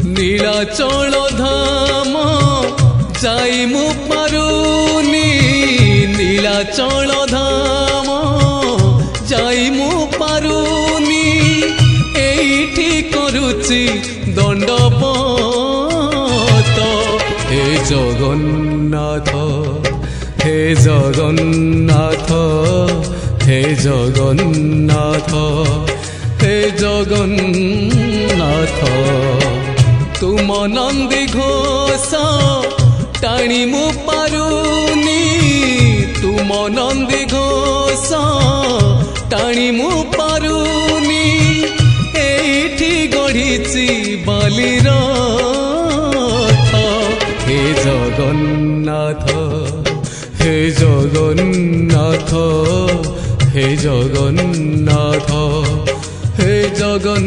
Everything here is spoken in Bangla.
নীলাচল ধাম যাই মু পারুনি নীলাচল ধাম যাই মু পারুনি এইটি করুচি দণ্ডপত হে জগন্নাথ হে জগন্নাথ হে জগন্নাথ হে জগন্নাথ তুম নন্দী ঘোষ টাণি মু পারুনি তুম নন্দী ঘোষ টাণি মু পারুনি এইটি গড়িছি বালির হে জগন্নাথ হে জগন্নাথ হে জগন্নাথ হে জগন্নাথ।